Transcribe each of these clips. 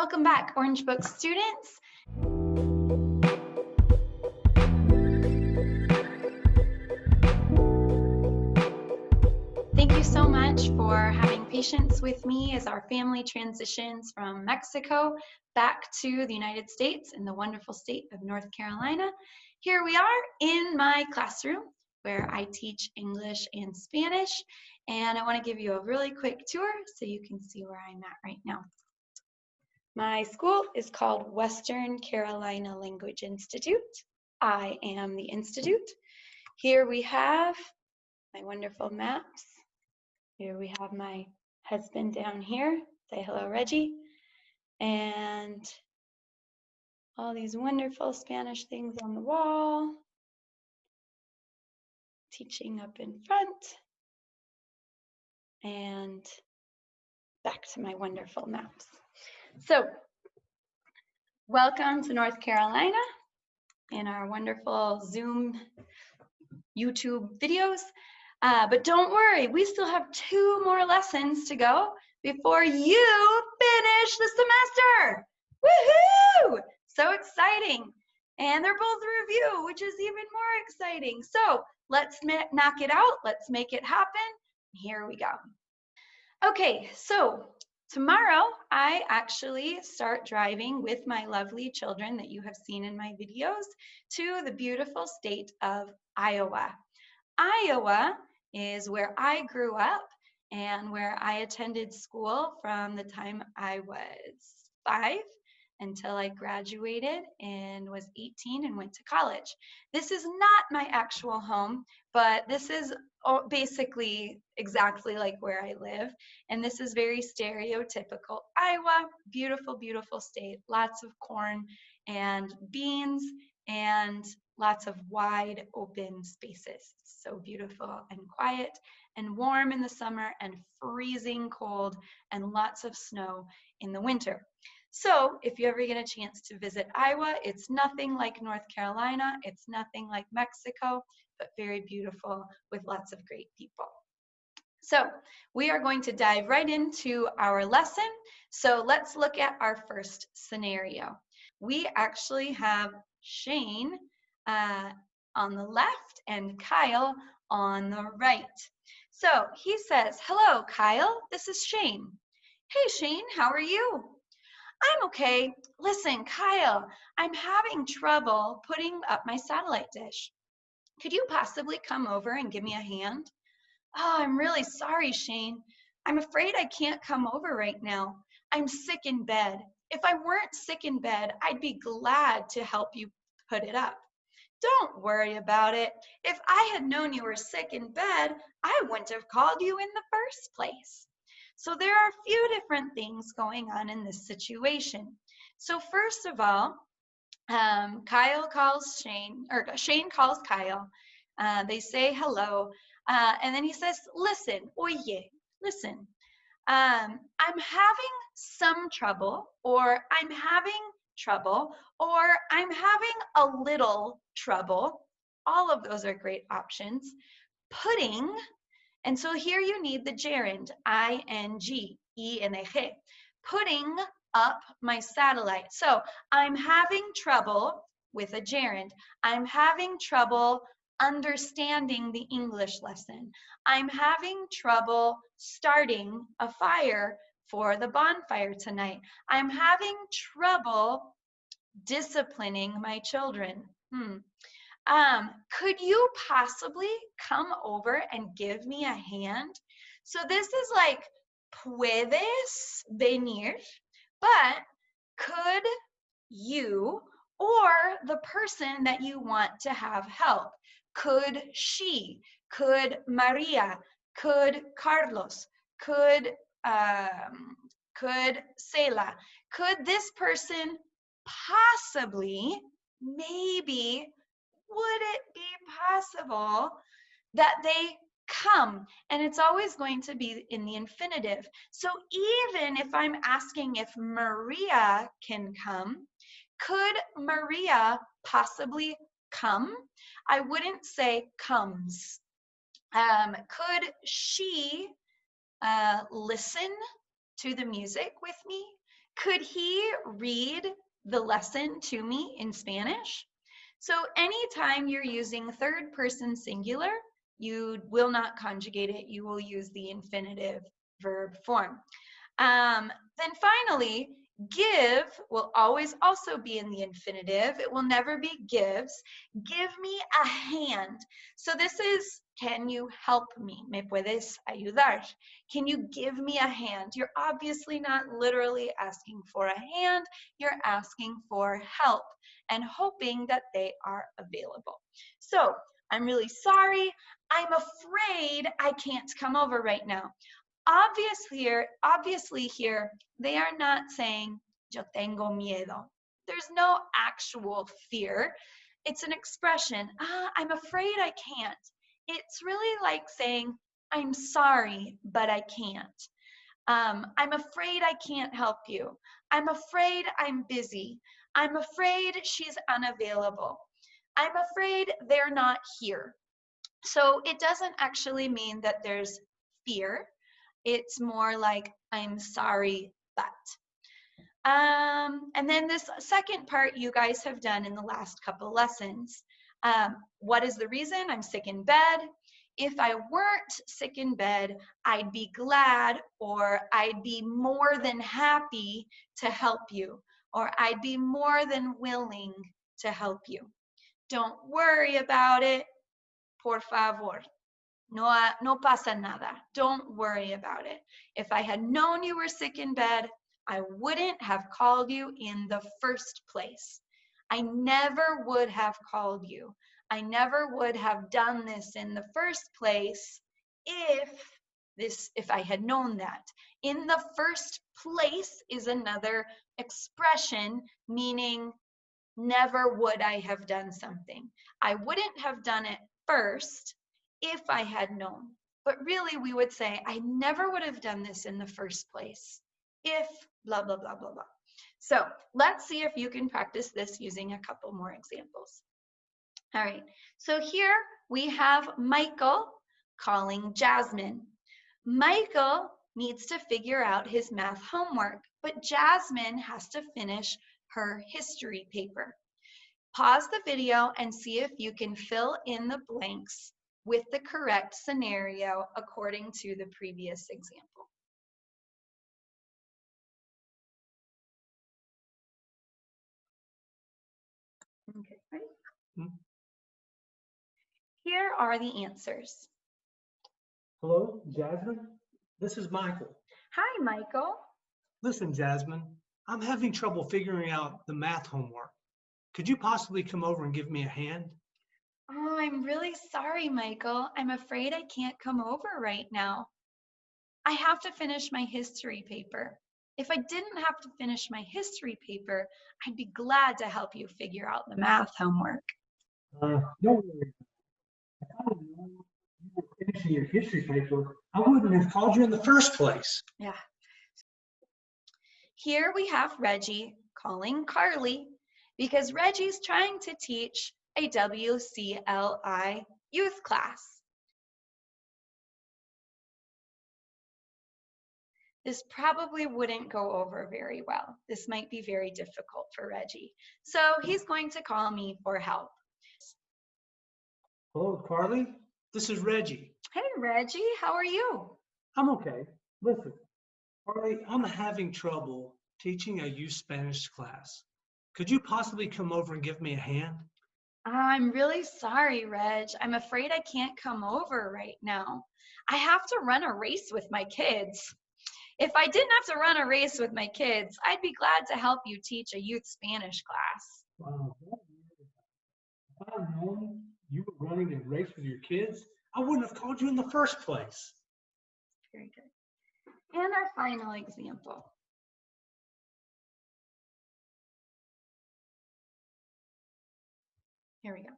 Welcome back, Orange Book students. Thank you so much for having patience with me as our family transitions from Mexico back to the United States in the wonderful state of North Carolina. Here we are in my classroom where I teach English and Spanish, and I want to give you a really quick tour so you can see where I'm at right now. My school is called Western Carolina Language Institute. I am the institute. Here we have my wonderful maps. Here we have my husband down here. Say hello, Reggie. And all these wonderful Spanish things on the wall. Teaching up in front. And back to my wonderful maps. So, welcome to North Carolina in our wonderful Zoom YouTube videos. But don't worry, we still have 2 more lessons to go before you finish the semester. Woohoo! So exciting. And they're both review, which is even more exciting. So let's knock it out. Let's make it happen. Here we go. Okay, so tomorrow I actually start driving with my lovely children that you have seen in my videos to the beautiful state of Iowa. Iowa is where I grew up and where I attended school from the time I was 5 until I graduated and was 18 and went to college. This is not my actual home, but this is basically exactly like where I live. And this is very stereotypical Iowa, beautiful, beautiful state, lots of corn and beans and lots of wide open spaces. So beautiful and quiet and warm in the summer and freezing cold and lots of snow in the winter. So if you ever get a chance to visit Iowa, it's nothing like North Carolina, it's nothing like Mexico, but very beautiful with lots of great people. So we are going to dive right into our lesson. So let's look at our first scenario. We actually have Shane on the left and Kyle on the right. So he says, hello, Kyle, this is Shane. Hey, Shane, how are you? I'm okay. Listen, Kyle, I'm having trouble putting up my satellite dish. Could you possibly come over and give me a hand? Oh, I'm really sorry, Shane. I'm afraid I can't come over right now. I'm sick in bed. If I weren't sick in bed, I'd be glad to help you put it up. Don't worry about it. If I had known you were sick in bed, I wouldn't have called you in the first place. So there are a few different things going on in this situation. So first of all, Kyle calls Shane, or Shane calls Kyle. They say hello, and then he says, listen, oye, listen, I'm having some trouble, or I'm having trouble, or I'm having a little trouble. All of those are great options. Putting, and so here you need the gerund, ing, ing, putting up my satellite. So I'm having trouble with a gerund. I'm having trouble understanding the English lesson. I'm having trouble starting a fire for the bonfire tonight. I'm having trouble disciplining my children. Could you possibly come over and give me a hand? So this is like, puedes venir, but could you, or the person that you want to have help? Could she, could Maria, could Carlos, could Sela, could this person possibly, maybe, would it be possible that they come? And it's always going to be in the infinitive. So even if I'm asking if Maria can come, could Maria possibly come? I wouldn't say comes. Could she listen to the music with me? Could he read the lesson to me in Spanish? So anytime you're using third person singular, you will not conjugate it. You will use the infinitive verb form. Then finally, give will always also be in the infinitive. It will never be gives. Give me a hand. So this is, can you help me? ¿Me puedes ayudar? Can you give me a hand? You're obviously not literally asking for a hand. You're asking for help and hoping that they are available. So I'm really sorry. I'm afraid I can't come over right now. Obviously here, they are not saying, yo tengo miedo. There's no actual fear. It's an expression, I'm afraid I can't. It's really like saying, I'm sorry, but I can't. I'm afraid I can't help you. I'm afraid I'm busy. I'm afraid she's unavailable. I'm afraid they're not here. So it doesn't actually mean that there's fear. It's more like, I'm sorry, but. And then this second part you guys have done in the last couple lessons. What is the reason? I'm sick in bed. If I weren't sick in bed, I'd be glad, or I'd be more than happy to help you, or I'd be more than willing to help you. Don't worry about it, por favor. No pasa nada. Don't worry about it. If I had known you were sick in bed, I wouldn't have called you in the first place. I never would have called you. I never would have done this in the first place if I had known that. In the first place is another expression meaning never would I have done something. I wouldn't have done it first if I had known. But really we would say, I never would have done this in the first place if blah, blah, blah, blah, blah. So let's see if you can practice this using a couple more examples. All right, so here we have Michael calling Jasmine. Michael needs to figure out his math homework, but Jasmine has to finish her history paper. Pause the video and see if you can fill in the blanks with the correct scenario according to the previous example. Okay, ready? Here are the answers. Hello, Jasmine. This is Michael. Hi, Michael. Listen, Jasmine, I'm having trouble figuring out the math homework. Could you possibly come over and give me a hand? Oh, I'm really sorry, Michael. I'm afraid I can't come over right now. I have to finish my history paper. If I didn't have to finish my history paper, I'd be glad to help you figure out the math homework. Don't worry. If I had known you were finishing your history paper, I wouldn't have called you in the first place. Yeah. Here we have Reggie calling Carly because Reggie's trying to teach a WCLI youth class. This probably wouldn't go over very well. This might be very difficult for Reggie. So he's going to call me for help. Hello, Carly. This is Reggie. Hey, Reggie, how are you? I'm okay. Listen, Carly, I'm having trouble teaching a youth Spanish class. Could you possibly come over and give me a hand? I'm really sorry, Reg. I'm afraid I can't come over right now. I have to run a race with my kids. If I didn't have to run a race with my kids, I'd be glad to help you teach a youth Spanish class. Wow. If I'd known you were running a race with your kids, I wouldn't have called you in the first place. Very good. And our final example. Here we go.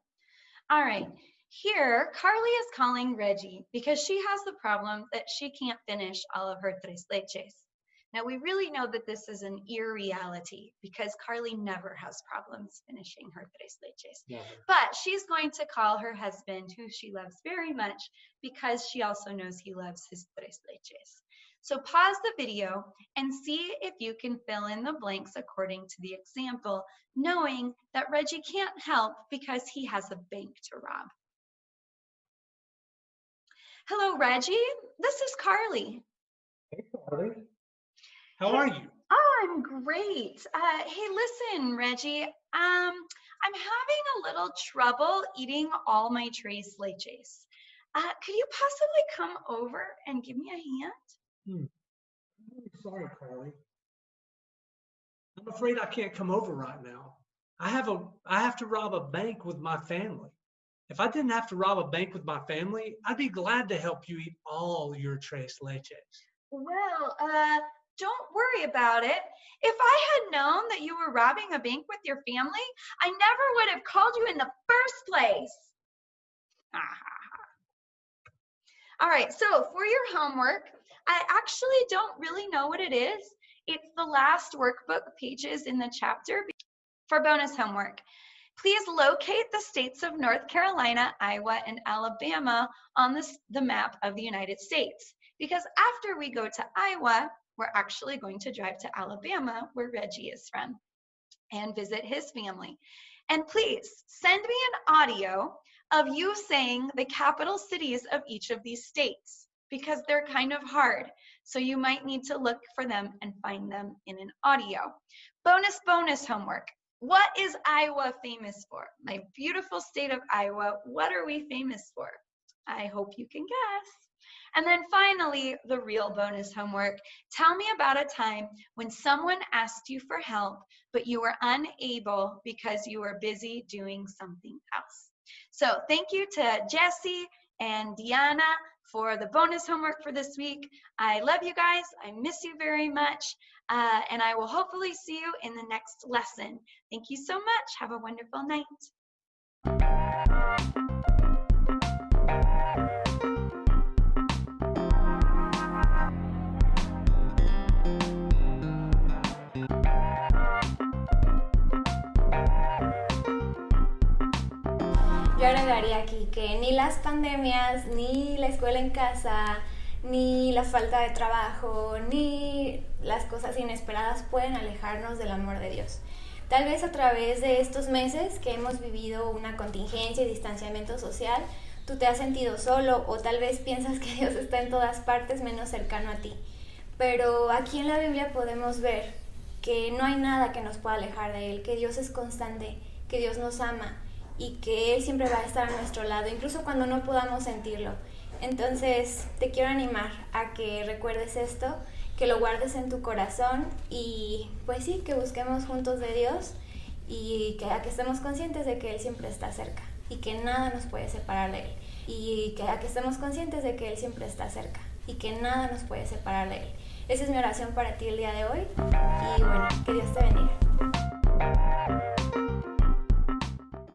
All right. Here, Carly is calling Reggie because she has the problem that she can't finish all of her tres leches. Now, we really know that this is an irreality because Carly never has problems finishing her tres leches. Never. But she's going to call her husband, who she loves very much, because she also knows he loves his tres leches. So pause the video and see if you can fill in the blanks according to the example, knowing that Reggie can't help because he has a bank to rob. Hello, Reggie. This is Carly. Hey, Carly. How are you? Oh, I'm great. Hey, listen, Reggie. I'm having a little trouble eating all my tres leches. Could you possibly come over and give me a hand? I'm really sorry, Carly. I'm afraid I can't come over right now. I have to rob a bank with my family. If I didn't have to rob a bank with my family, I'd be glad to help you eat all your tres leches. Well, don't worry about it. If I had known that you were robbing a bank with your family, I never would have called you in the first place. All right, so for your homework, I actually don't really know what it is. It's the last workbook pages in the chapter. For bonus homework, please locate the states of North Carolina, Iowa, and Alabama on the map of the United States. Because after we go to Iowa, we're actually going to drive to Alabama, where Reggie is from, and visit his family. And please send me an audio of you saying the capital cities of each of these states, because they're kind of hard. So you might need to look for them and find them in an audio. Bonus homework. What is Iowa famous for? My beautiful state of Iowa, what are we famous for? I hope you can guess. And then finally, the real bonus homework. Tell me about a time when someone asked you for help, but you were unable because you were busy doing something else. So thank you to Jesse and Deanna for the bonus homework for this week. I love you guys. I miss you very much. And I will hopefully see you in the next lesson. Thank you so much. Have a wonderful night. Yo agregaría aquí que ni las pandemias, ni la escuela en casa, ni la falta de trabajo, ni las cosas inesperadas pueden alejarnos del amor de Dios. Tal vez a través de estos meses que hemos vivido una contingencia y distanciamiento social, tú te has sentido solo o tal vez piensas que Dios está en todas partes menos cercano a ti. Pero aquí en la Biblia podemos ver que no hay nada que nos pueda alejar de Él, que Dios es constante, que Dios nos ama y que Él siempre va a estar a nuestro lado, incluso cuando no podamos sentirlo. Entonces te quiero animar a que recuerdes esto, que lo guardes en tu corazón y pues sí, que busquemos juntos de Dios y que estemos conscientes de que Él siempre está cerca y que nada nos puede separar de Él. Y que estemos conscientes de que Él siempre está cerca y que nada nos puede separar de Él. Esa es mi oración para ti el día de hoy y bueno, que Dios te bendiga.